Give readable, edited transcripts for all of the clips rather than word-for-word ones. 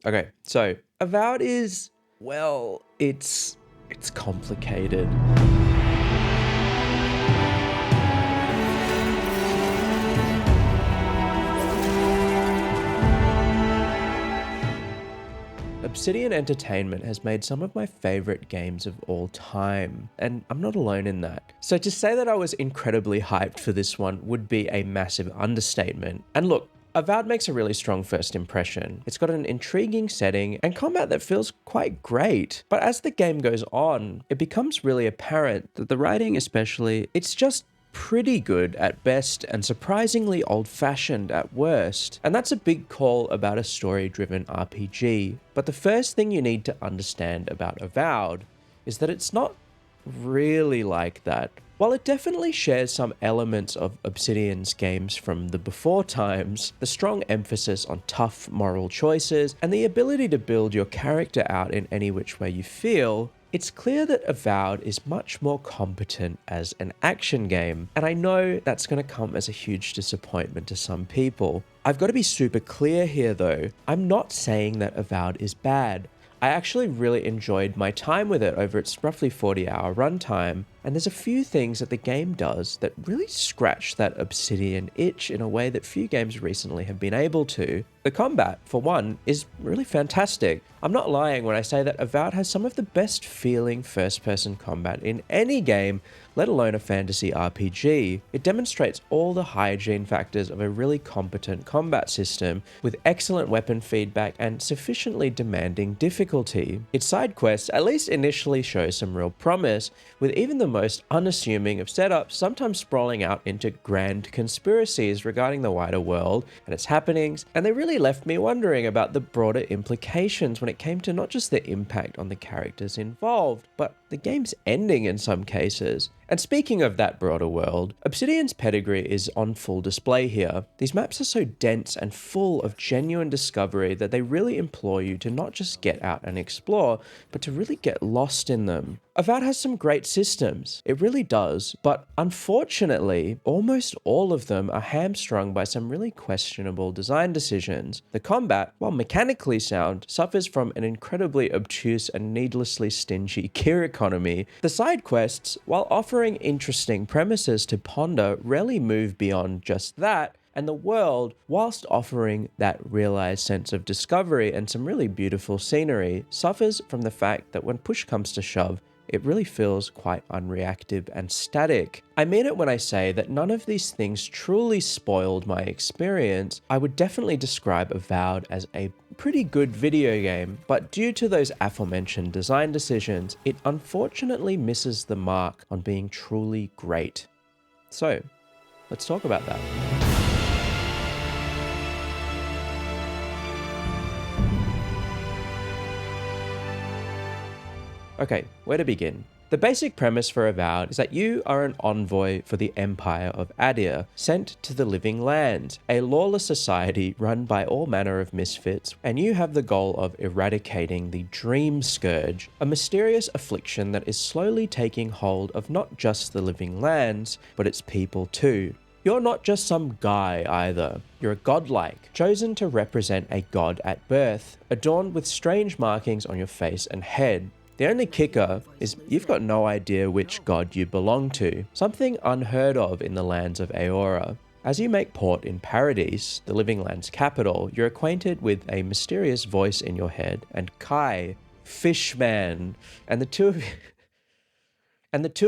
Okay, so Avowed is, well, it's complicated. Obsidian Entertainment has made some of my favorite games of all time, and I'm not alone in that. So to say that I was incredibly hyped for this one would be a massive understatement. And look, Avowed makes a really strong first impression. It's got an intriguing setting and combat that feels quite great. But as the game goes on, it becomes really apparent that the writing especially, it's just pretty good at best and surprisingly old-fashioned at worst. And that's a big call about a story-driven RPG. But the first thing you need to understand about Avowed is that it's not really like that. While it definitely shares some elements of Obsidian's games from the before times, the strong emphasis on tough moral choices and the ability to build your character out in any which way you feel, it's clear that Avowed is much more competent as an action game, and I know that's going to come as a huge disappointment to some people. I've got to be super clear here though, I'm not saying that Avowed is bad. I actually really enjoyed my time with it over its roughly 40-hour runtime, and there's a few things that the game does that really scratch that Obsidian itch in a way that few games recently have been able to. The combat, for one, is really fantastic. I'm not lying when I say that Avowed has some of the best feeling first-person combat in any game, let alone a fantasy RPG. It demonstrates all the hygiene factors of a really competent combat system, with excellent weapon feedback and sufficiently demanding difficulty. Its side quests at least initially show some real promise, with even the most unassuming of setups sometimes sprawling out into grand conspiracies regarding the wider world and its happenings, and they really left me wondering about the broader implications when it came to not just the impact on the characters involved, but the game's ending in some cases. And speaking of that broader world, Obsidian's pedigree is on full display here. These maps are so dense and full of genuine discovery that they really implore you to not just get out and explore, but to really get lost in them. Avowed has some great systems, it really does, but unfortunately, almost all of them are hamstrung by some really questionable design decisions. The combat, while mechanically sound, suffers from an incredibly obtuse and needlessly stingy gear economy. The side quests, while offering interesting premises to ponder, rarely move beyond just that, and the world, whilst offering that realized sense of discovery and some really beautiful scenery, suffers from the fact that when push comes to shove, it really feels quite unreactive and static. I mean it when I say that none of these things truly spoiled my experience. I would definitely describe Avowed as a pretty good video game, but due to those aforementioned design decisions, it unfortunately misses the mark on being truly great. So, let's talk about that. Okay, where to begin? The basic premise for Avowed is that you are an envoy for the Empire of Adir, sent to the Living Lands, a lawless society run by all manner of misfits, and you have the goal of eradicating the Dream Scourge, a mysterious affliction that is slowly taking hold of not just the Living Lands, but its people too. You're not just some guy either. You're a godlike, chosen to represent a god at birth, adorned with strange markings on your face and head. The only kicker is you've got no idea which god you belong to, something unheard of in the lands of Aora. As you make port in Paradise, the Living Lands capital, you're acquainted with a mysterious voice in your head and Kai, Fishman, and the two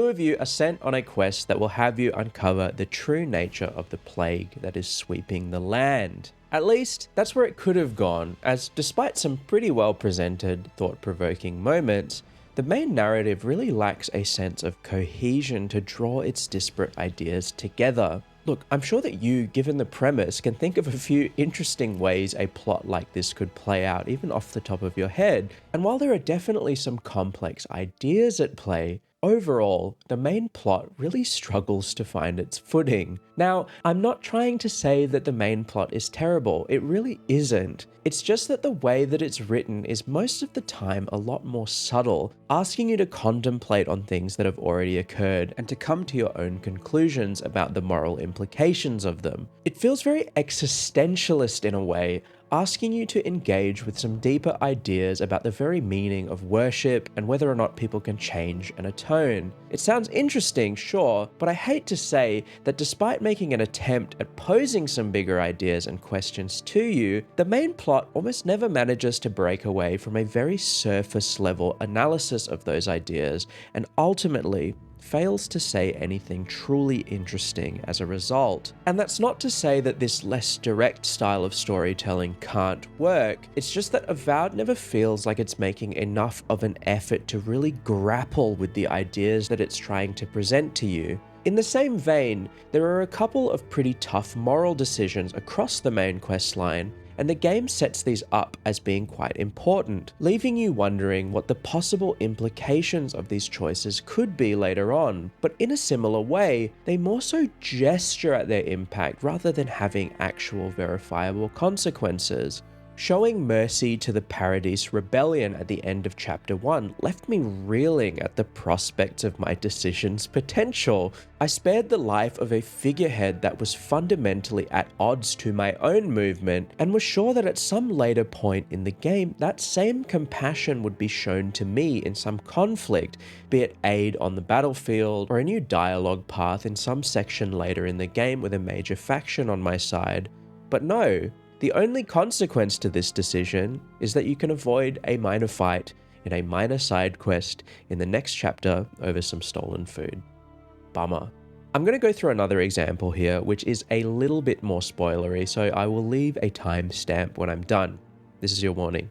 of you are sent on a quest that will have you uncover the true nature of the plague that is sweeping the land. At least, that's where it could have gone, as despite some pretty well presented, thought-provoking moments, the main narrative really lacks a sense of cohesion to draw its disparate ideas together. Look, I'm sure that you, given the premise, can think of a few interesting ways a plot like this could play out, even off the top of your head. And while there are definitely some complex ideas at play, overall, the main plot really struggles to find its footing. Now, I'm not trying to say that the main plot is terrible, it really isn't. It's just that the way that it's written is most of the time a lot more subtle, asking you to contemplate on things that have already occurred and to come to your own conclusions about the moral implications of them. It feels very existentialist in a way, asking you to engage with some deeper ideas about the very meaning of worship and whether or not people can change and atone. It sounds interesting, sure, but I hate to say that despite making an attempt at posing some bigger ideas and questions to you, the main plot almost never manages to break away from a very surface level analysis of those ideas, and ultimately fails to say anything truly interesting as a result. And that's not to say that this less direct style of storytelling can't work, it's just that Avowed never feels like it's making enough of an effort to really grapple with the ideas that it's trying to present to you. In the same vein, there are a couple of pretty tough moral decisions across the main questline, and the game sets these up as being quite important, leaving you wondering what the possible implications of these choices could be later on. But in a similar way, they more so gesture at their impact rather than having actual verifiable consequences. Showing mercy to the Paradise Rebellion at the end of Chapter 1 left me reeling at the prospects of my decision's potential. I spared the life of a figurehead that was fundamentally at odds to my own movement, and was sure that at some later point in the game, that same compassion would be shown to me in some conflict, be it aid on the battlefield or a new dialogue path in some section later in the game with a major faction on my side. But no. The only consequence to this decision is that you can avoid a minor fight in a minor side quest in the next chapter over some stolen food. Bummer. I'm going to go through another example here, which is a little bit more spoilery, so I will leave a timestamp when I'm done. This is your warning.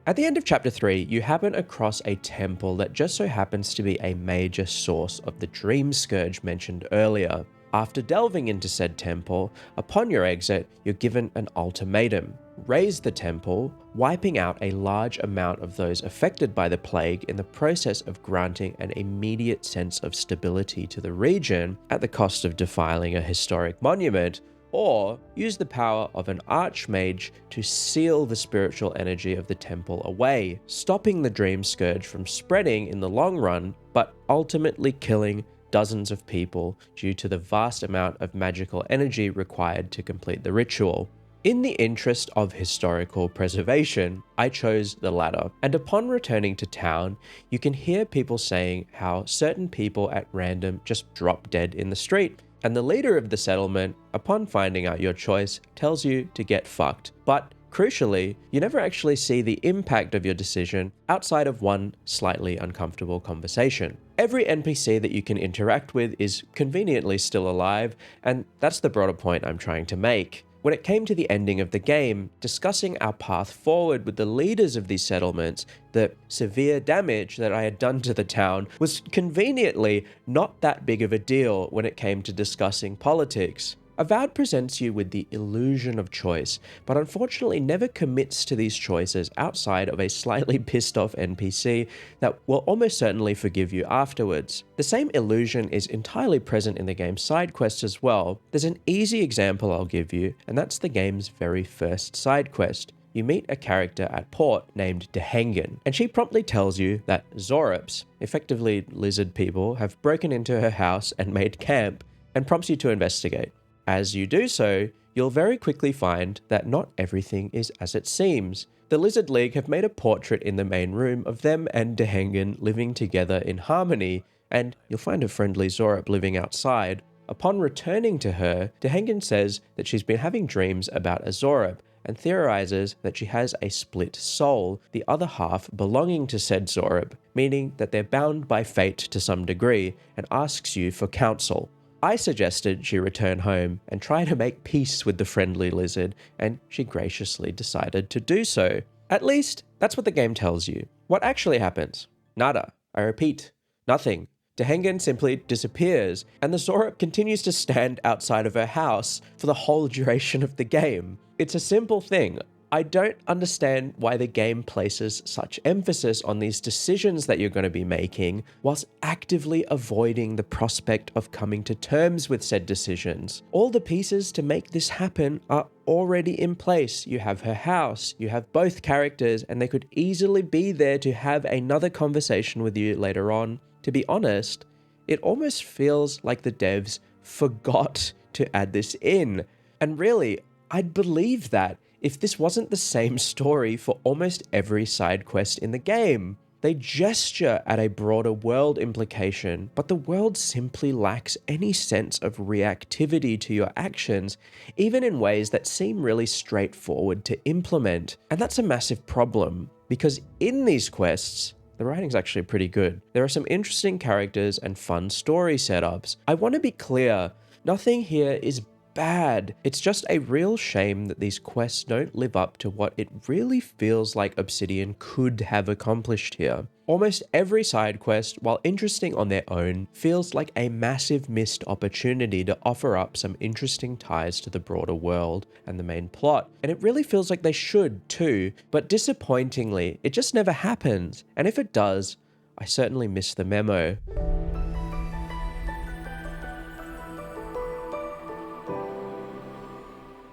At the end of Chapter 3, you happen across a temple that just so happens to be a major source of the Dream Scourge mentioned earlier. After delving into said temple, upon your exit, you're given an ultimatum. Raise the temple, wiping out a large amount of those affected by the plague in the process of granting an immediate sense of stability to the region at the cost of defiling a historic monument, or use the power of an archmage to seal the spiritual energy of the temple away, stopping the Dream Scourge from spreading in the long run, but ultimately killing dozens of people due to the vast amount of magical energy required to complete the ritual. In the interest of historical preservation, I chose the latter, and upon returning to town, you can hear people saying how certain people at random just drop dead in the street, and the leader of the settlement, upon finding out your choice, tells you to get fucked. But crucially, you never actually see the impact of your decision outside of one slightly uncomfortable conversation. Every NPC that you can interact with is conveniently still alive, and that's the broader point I'm trying to make. When it came to the ending of the game, discussing our path forward with the leaders of these settlements, the severe damage that I had done to the town was conveniently not that big of a deal when it came to discussing politics. Avowed presents you with the illusion of choice, but unfortunately never commits to these choices outside of a slightly pissed off NPC that will almost certainly forgive you afterwards. The same illusion is entirely present in the game's side quests as well. There's an easy example I'll give you, and that's the game's very first side quest. You meet a character at port named Dehengen, and she promptly tells you that Zorops, effectively lizard people, have broken into her house and made camp, and prompts you to investigate. As you do so, you'll very quickly find that not everything is as it seems. The Lizard League have made a portrait in the main room of them and Dehengen living together in harmony, and you'll find a friendly Zorop living outside. Upon returning to her, Dehengen says that she's been having dreams about a Zorop, and theorizes that she has a split soul, the other half belonging to said Zorop, meaning that they're bound by fate to some degree, and asks you for counsel. I suggested she return home and try to make peace with the friendly lizard, and she graciously decided to do so. At least, that's what the game tells you. What actually happens? Nada. I repeat, nothing. Dehengen simply disappears, and the Zorop continues to stand outside of her house for the whole duration of the game. It's a simple thing. I don't understand why the game places such emphasis on these decisions that you're going to be making, whilst actively avoiding the prospect of coming to terms with said decisions. All the pieces to make this happen are already in place. You have her house, you have both characters, and they could easily be there to have another conversation with you later on. To be honest, it almost feels like the devs forgot to add this in. And really, I'd believe that if this wasn't the same story for almost every side quest in the game? They gesture at a broader world implication, but the world simply lacks any sense of reactivity to your actions, even in ways that seem really straightforward to implement. And that's a massive problem, because in these quests, the writing's actually pretty good. There are some interesting characters and fun story setups. I want to be clear, nothing here is bad. It's just a real shame that these quests don't live up to what it really feels like Obsidian could have accomplished here. Almost every side quest, while interesting on their own, feels like a massive missed opportunity to offer up some interesting ties to the broader world and the main plot. And it really feels like they should too, but disappointingly, it just never happens. And if it does, I certainly miss the memo.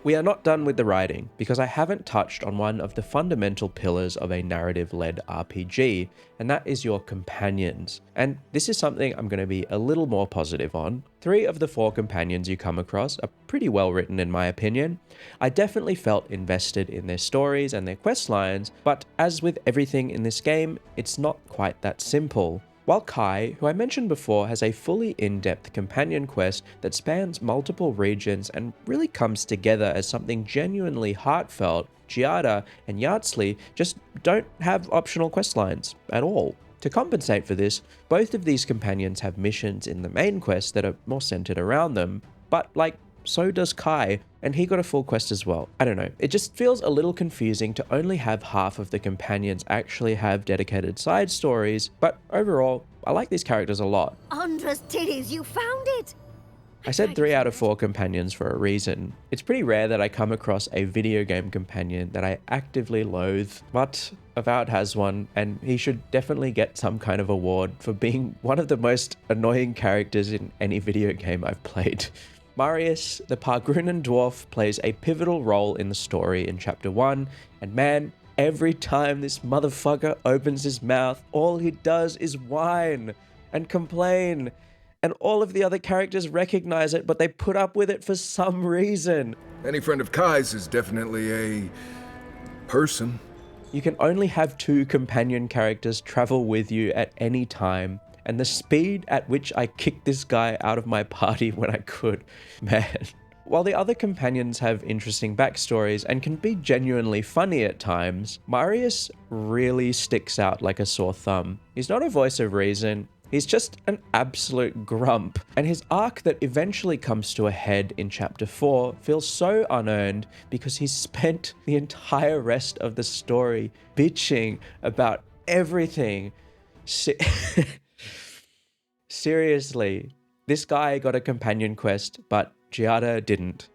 We are not done with the writing, because I haven't touched on one of the fundamental pillars of a narrative-led RPG, and that is your companions. And this is something I'm going to be a little more positive on. 3 of the 4 companions you come across are pretty well written in my opinion. I definitely felt invested in their stories and their quest lines, but as with everything in this game, it's not quite that simple. While Kai, who I mentioned before, has a fully in-depth companion quest that spans multiple regions and really comes together as something genuinely heartfelt, Giada and Yardsley just don't have optional quest lines at all. To compensate for this, both of these companions have missions in the main quest that are more centered around them, but so does Kai, and he got a full quest as well. I don't know, it just feels a little confusing to only have half of the companions actually have dedicated side stories, but overall, I like these characters a lot. Andra's titties, you found it! I said 3 out of 4 companions for a reason. It's pretty rare that I come across a video game companion that I actively loathe, but Avowed has one, and he should definitely get some kind of award for being one of the most annoying characters in any video game I've played. Marius, the Pargrunan dwarf, plays a pivotal role in the story in Chapter 1, and man, every time this motherfucker opens his mouth, all he does is whine and complain, and all of the other characters recognize it, but they put up with it for some reason. Any friend of Kai's is definitely a person. You can only have 2 companion characters travel with you at any time, and the speed at which I kicked this guy out of my party when I could, man. While the other companions have interesting backstories and can be genuinely funny at times, Marius really sticks out like a sore thumb. He's not a voice of reason, he's just an absolute grump, and his arc that eventually comes to a head in Chapter 4 feels so unearned because he's spent the entire rest of the story bitching about everything. Seriously, this guy got a companion quest, but Giada didn't.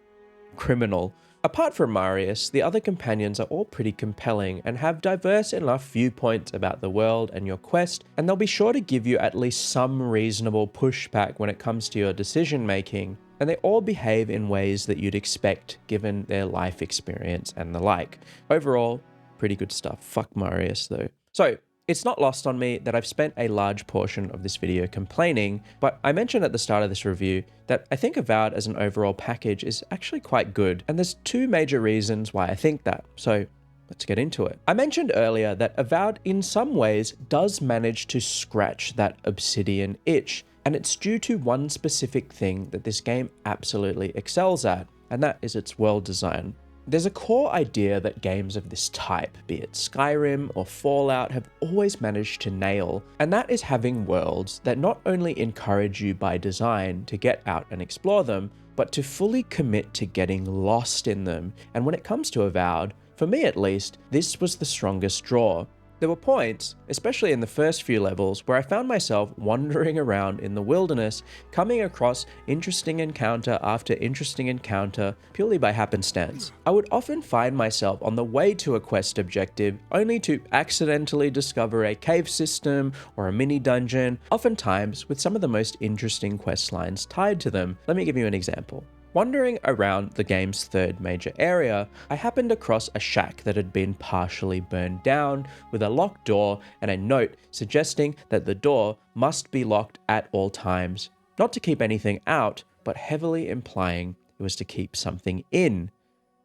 Criminal. Apart from Marius, the other companions are all pretty compelling and have diverse enough viewpoints about the world and your quest, and they'll be sure to give you at least some reasonable pushback when it comes to your decision making, and they all behave in ways that you'd expect given their life experience and the like. Overall, pretty good stuff. Fuck Marius though. So, it's not lost on me that I've spent a large portion of this video complaining, but I mentioned at the start of this review that I think Avowed as an overall package is actually quite good, and there's 2 major reasons why I think that, so let's get into it. I mentioned earlier that Avowed in some ways does manage to scratch that Obsidian itch, and it's due to one specific thing that this game absolutely excels at, and that is its world design. There's a core idea that games of this type, be it Skyrim or Fallout, have always managed to nail, and that is having worlds that not only encourage you by design to get out and explore them, but to fully commit to getting lost in them. And when it comes to Avowed, for me at least, this was the strongest draw. There were points, especially in the first few levels, where I found myself wandering around in the wilderness, coming across interesting encounter after interesting encounter purely by happenstance. I would often find myself on the way to a quest objective only to accidentally discover a cave system or a mini dungeon, oftentimes with some of the most interesting quest lines tied to them. Let me give you an example. Wandering around the game's 3rd major area, I happened across a shack that had been partially burned down with a locked door and a note suggesting that the door must be locked at all times. Not to keep anything out, but heavily implying it was to keep something in.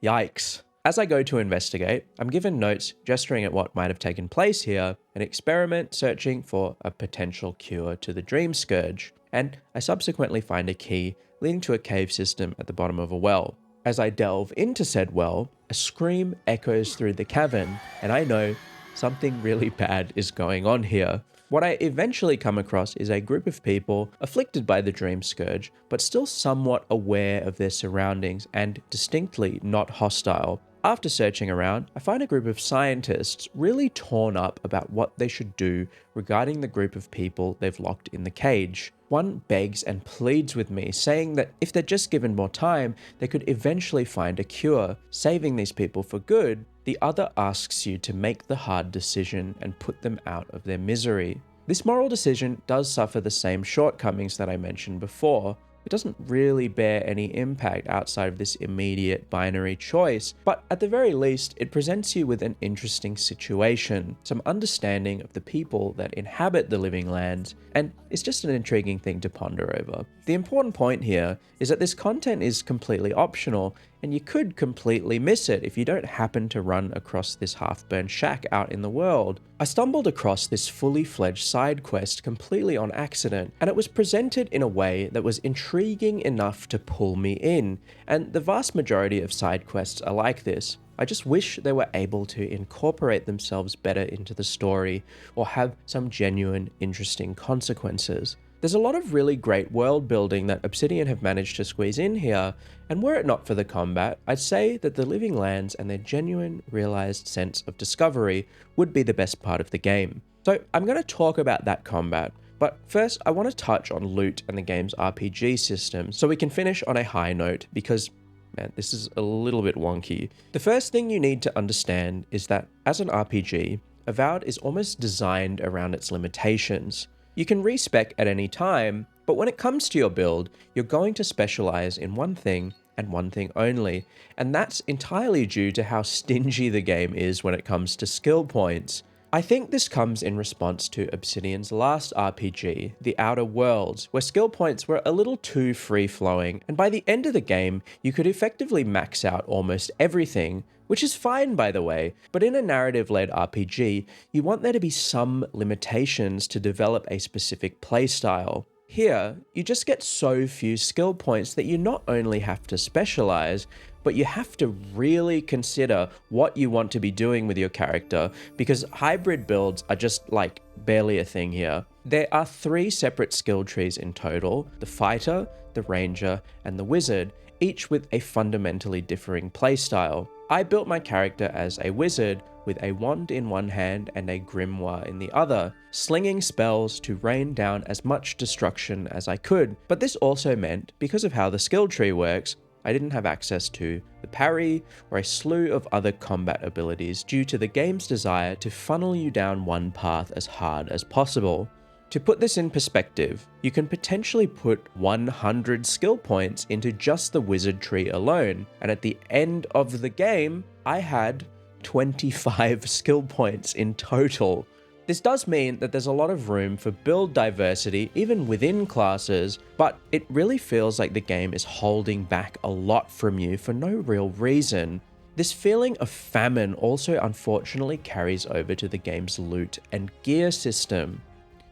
Yikes. As I go to investigate, I'm given notes gesturing at what might have taken place here, an experiment searching for a potential cure to the Dream Scourge, and I subsequently find a key leading to a cave system at the bottom of a well. As I delve into said well, a scream echoes through the cavern, and I know something really bad is going on here. What I eventually come across is a group of people afflicted by the Dream Scourge, but still somewhat aware of their surroundings and distinctly not hostile. After searching around, I find a group of scientists really torn up about what they should do regarding the group of people they've locked in the cage. One begs and pleads with me, saying that if they're just given more time, they could eventually find a cure, saving these people for good. The other asks you to make the hard decision and put them out of their misery. This moral decision does suffer the same shortcomings that I mentioned before. It doesn't really bear any impact outside of this immediate binary choice, but at the very least, it presents you with an interesting situation, some understanding of the people that inhabit the living lands, and it's just an intriguing thing to ponder over. The important point here is that this content is completely optional, and you could completely miss it if you don't happen to run across this half-burned shack out in the world. I stumbled across this fully fledged side quest completely on accident, and it was presented in a way that was intriguing enough to pull me in, and the vast majority of side quests are like this. I just wish they were able to incorporate themselves better into the story, or have some genuine, interesting consequences. There's a lot of really great world building that Obsidian have managed to squeeze in here, and were it not for the combat, I'd say that the living lands and their genuine, realized sense of discovery would be the best part of the game. So I'm going to talk about that combat, but first I want to touch on loot and the game's RPG system, so we can finish on a high note, because man, this is a little bit wonky. The first thing you need to understand is that as an RPG, Avowed is almost designed around its limitations. You can respec at any time, but when it comes to your build, you're going to specialize in one thing and one thing only, and that's entirely due to how stingy the game is when it comes to skill points. I think this comes in response to Obsidian's last RPG, The Outer Worlds, where skill points were a little too free-flowing, and by the end of the game, you could effectively max out almost everything, which is fine by the way, but in a narrative-led RPG, you want there to be some limitations to develop a specific playstyle. Here, you just get so few skill points that you not only have to specialize, but you have to really consider what you want to be doing with your character, because hybrid builds are just like barely a thing here. There are 3 separate skill trees in total: the fighter, the ranger, and the wizard, each with a fundamentally differing playstyle. I built my character as a wizard, with a wand in one hand and a grimoire in the other, slinging spells to rain down as much destruction as I could. But this also meant, because of how the skill tree works, I didn't have access to the parry or a slew of other combat abilities due to the game's desire to funnel you down one path as hard as possible. To put this in perspective, you can potentially put 100 skill points into just the wizard tree alone, and at the end of the game, I had 25 skill points in total. This does mean that there's a lot of room for build diversity even within classes, but it really feels like the game is holding back a lot from you for no real reason. This feeling of famine also unfortunately carries over to the game's loot and gear system.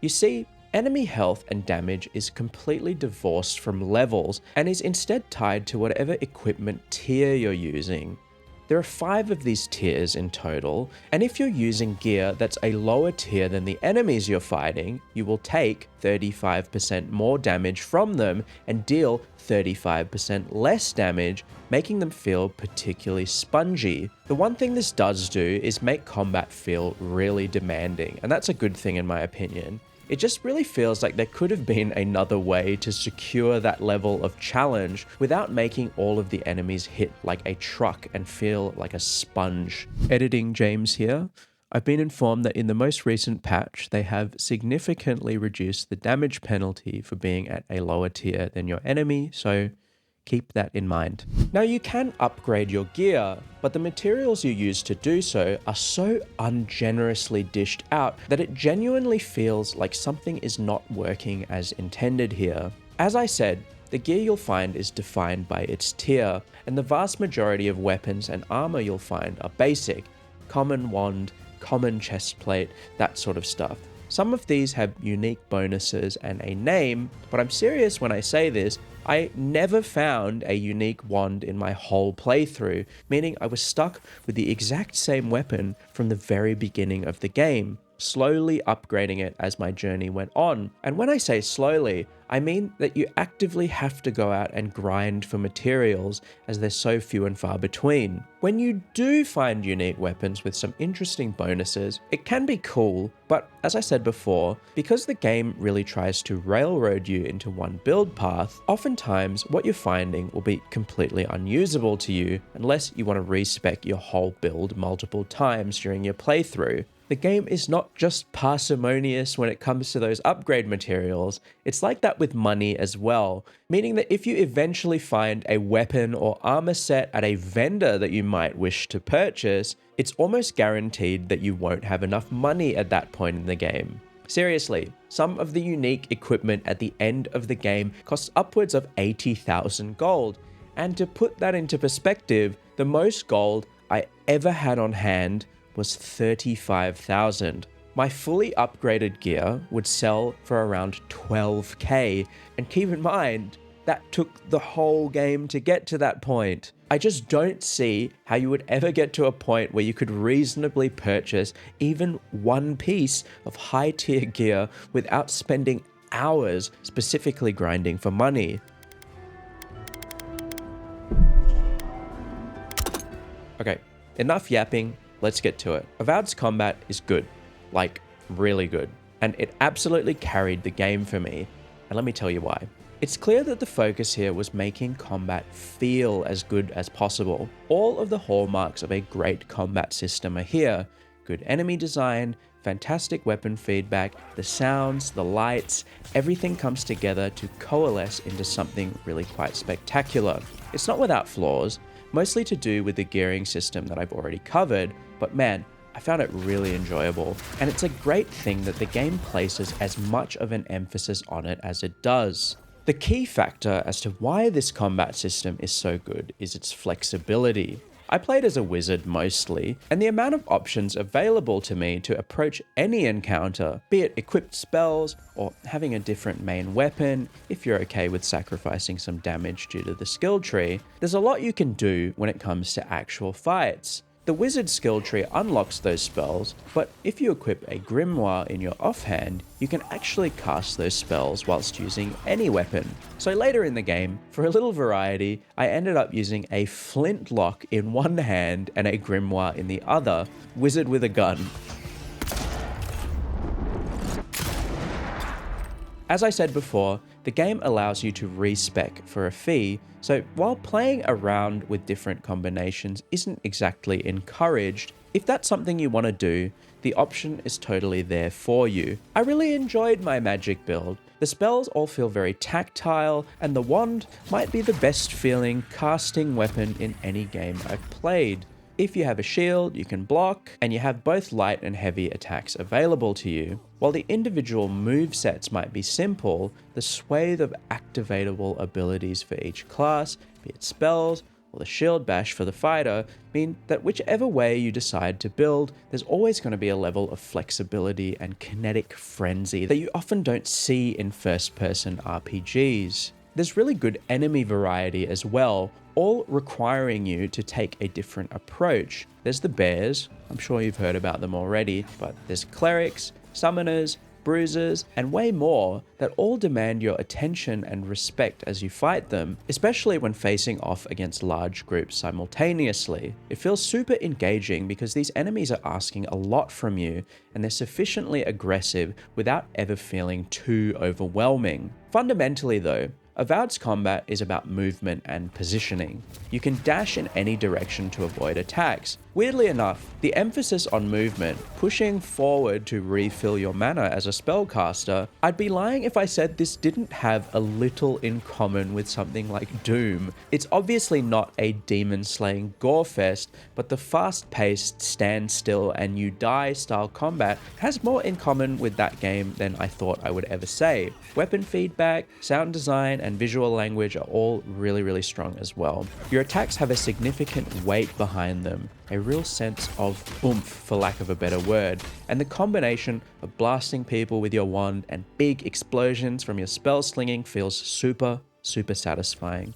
You see, enemy health and damage is completely divorced from levels and is instead tied to whatever equipment tier you're using. There are 5 of these tiers in total, and if you're using gear that's a lower tier than the enemies you're fighting, you will take 35% more damage from them and deal 35% less damage, making them feel particularly spongy. The one thing this does do is make combat feel really demanding, and that's a good thing in my opinion. It just really feels like there could have been another way to secure that level of challenge without making all of the enemies hit like a truck and feel like a sponge. Editing James here. I've been informed that in the most recent patch, they have significantly reduced the damage penalty for being at a lower tier than your enemy, so keep that in mind. Now you can upgrade your gear, but the materials you use to do so are so ungenerously dished out that it genuinely feels like something is not working as intended here. As I said, the the gear you'll find is defined by its tier, and the vast majority of weapons and armor you'll find are basic, common wand, common chestplate, that sort of stuff. Some of these have unique bonuses and a name, but I'm serious when I say this. I never found a unique wand in my whole playthrough, meaning I was stuck with the exact same weapon from the very beginning of the game, slowly upgrading it as my journey went on. And when I say slowly, I mean that you actively have to go out and grind for materials as they're so few and far between. When you do find unique weapons with some interesting bonuses, it can be cool, but as I said before, because the game really tries to railroad you into one build path, oftentimes what you're finding will be completely unusable to you unless you want to respec your whole build multiple times during your playthrough. The game is not just parsimonious when it comes to those upgrade materials, it's like that with money as well, meaning that if you eventually find a weapon or armor set at a vendor that you might wish to purchase, it's almost guaranteed that you won't have enough money at that point in the game. Seriously, some of the unique equipment at the end of the game costs upwards of 80,000 gold, and to put that into perspective, the most gold I ever had on hand was 35,000. My fully upgraded gear would sell for around 12k, and keep in mind, that took the whole game to get to that point. I just don't see how you would ever get to a point where you could reasonably purchase even one piece of high tier gear without spending hours specifically grinding for money. Okay, enough yapping. Let's get to it. Avowed's combat is good, like really good, and it absolutely carried the game for me, and let me tell you why. It's clear that the focus here was making combat feel as good as possible. All of the hallmarks of a great combat system are here. Good enemy design, fantastic weapon feedback, the sounds, the lights, everything comes together to coalesce into something really quite spectacular. It's not without flaws, mostly to do with the gearing system that I've already covered, but man, I found it really enjoyable, and it's a great thing that the game places as much of an emphasis on it as it does. The key factor as to why this combat system is so good is its flexibility. I played as a wizard mostly, and the amount of options available to me to approach any encounter, be it equipped spells or having a different main weapon, if you're okay with sacrificing some damage due to the skill tree, there's a lot you can do when it comes to actual fights. The wizard skill tree unlocks those spells, but if you equip a grimoire in your offhand, you can actually cast those spells whilst using any weapon. So later in the game, for a little variety, I ended up using a flintlock in one hand and a grimoire in the other, wizard with a gun. As I said before, the game allows you to respec for a fee, so while playing around with different combinations isn't exactly encouraged, if that's something you want to do, the option is totally there for you. I really enjoyed my magic build. The spells all feel very tactile, and the wand might be the best feeling casting weapon in any game I've played. If you have a shield, you can block, and you have both light and heavy attacks available to you. While the individual movesets might be simple, the swathe of activatable abilities for each class, be it spells or the shield bash for the fighter, mean that whichever way you decide to build, there's always going to be a level of flexibility and kinetic frenzy that you often don't see in first-person RPGs. There's really good enemy variety as well, all requiring you to take a different approach. There's the bears, I'm sure you've heard about them already, but there's clerics, summoners, bruisers, and way more that all demand your attention and respect as you fight them, especially when facing off against large groups simultaneously. It feels super engaging because these enemies are asking a lot from you, and they're sufficiently aggressive without ever feeling too overwhelming. Fundamentally though, Avowed's combat is about movement and positioning. You can dash in any direction to avoid attacks, Weirdly enough, the emphasis on movement, pushing forward to refill your mana as a spellcaster, I'd be lying if I said this didn't have a little in common with something like Doom. It's obviously not a demon-slaying gore-fest, but the fast-paced stand still and you die style combat has more in common with that game than I thought I would ever say. Weapon feedback, sound design, and visual language are all really strong as well. Your attacks have a significant weight behind them, a real sense of oomph for lack of a better word, and the combination of blasting people with your wand and big explosions from your spell slinging feels super satisfying.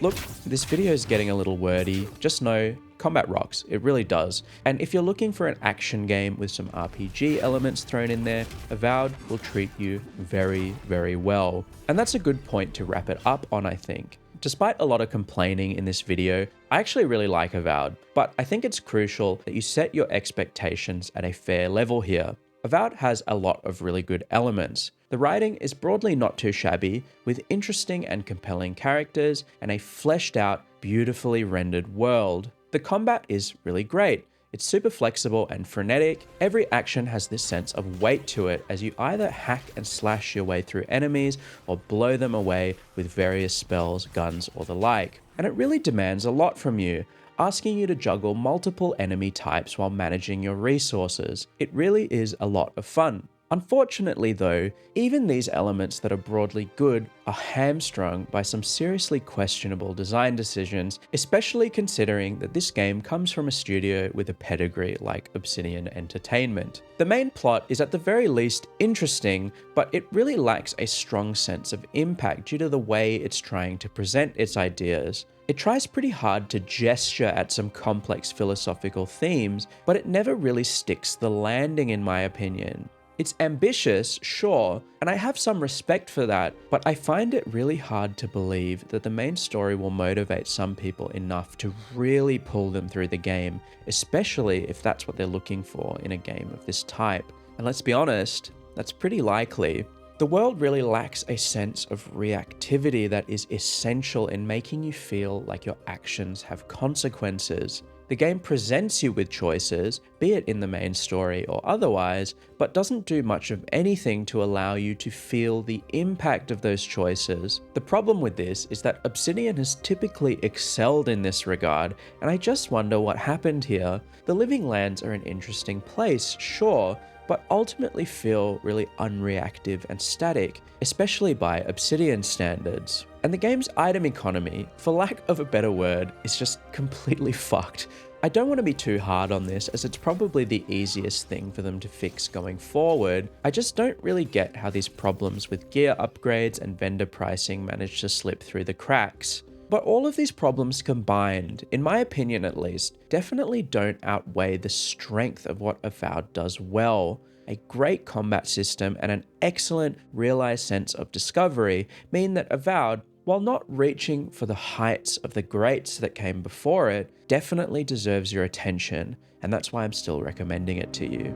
Look, this video is getting a little wordy. Just know, combat rocks. It really does. And if you're looking for an action game with some RPG elements thrown in there, Avowed will treat you very well. And that's a good point to wrap it up on, I think. Despite a lot of complaining in this video, I actually really like Avowed, but I think it's crucial that you set your expectations at a fair level here. Avowed has a lot of really good elements. The writing is broadly not too shabby, with interesting and compelling characters and a fleshed out, beautifully rendered world. The combat is really great. It's super flexible and frenetic. Every action has this sense of weight to it as you either hack and slash your way through enemies or blow them away with various spells, guns, or the like. And it really demands a lot from you, asking you to juggle multiple enemy types while managing your resources. It really is a lot of fun. Unfortunately though, even these elements that are broadly good are hamstrung by some seriously questionable design decisions, especially considering that this game comes from a studio with a pedigree like Obsidian Entertainment. The main plot is at the very least interesting, but it really lacks a strong sense of impact due to the way it's trying to present its ideas. It tries pretty hard to gesture at some complex philosophical themes, but it never really sticks the landing in my opinion. It's ambitious, sure, and I have some respect for that, but I find it really hard to believe that the main story will motivate some people enough to really pull them through the game, especially if that's what they're looking for in a game of this type. And let's be honest, that's pretty likely. The world really lacks a sense of reactivity that is essential in making you feel like your actions have consequences. The game presents you with choices, be it in the main story or otherwise, but doesn't do much of anything to allow you to feel the impact of those choices. The problem with this is that Obsidian has typically excelled in this regard, and I just wonder what happened here. The Living Lands are an interesting place, sure, but ultimately feel really unreactive and static, especially by Obsidian standards. And the game's item economy, for lack of a better word, is just completely fucked. I don't want to be too hard on this, as it's probably the easiest thing for them to fix going forward. I just don't really get how these problems with gear upgrades and vendor pricing manage to slip through the cracks. But all of these problems combined, in my opinion at least, definitely don't outweigh the strength of what Avowed does well. A great combat system and an excellent realized sense of discovery mean that Avowed, while not reaching for the heights of the greats that came before it, definitely deserves your attention, and that's why I'm still recommending it to you.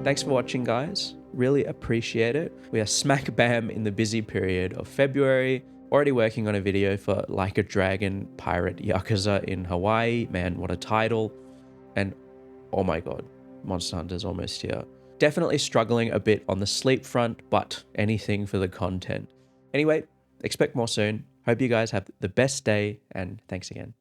Thanks for watching, guys. Really appreciate it. We are smack bam in the busy period of February. Already working on a video for Like a Dragon Pirate Yakuza in Hawaii. Man, what a title. And oh my god, Monster Hunter's almost here. Definitely struggling a bit on the sleep front, but anything for the content. Anyway, expect more soon. Hope you guys have the best day, and thanks again.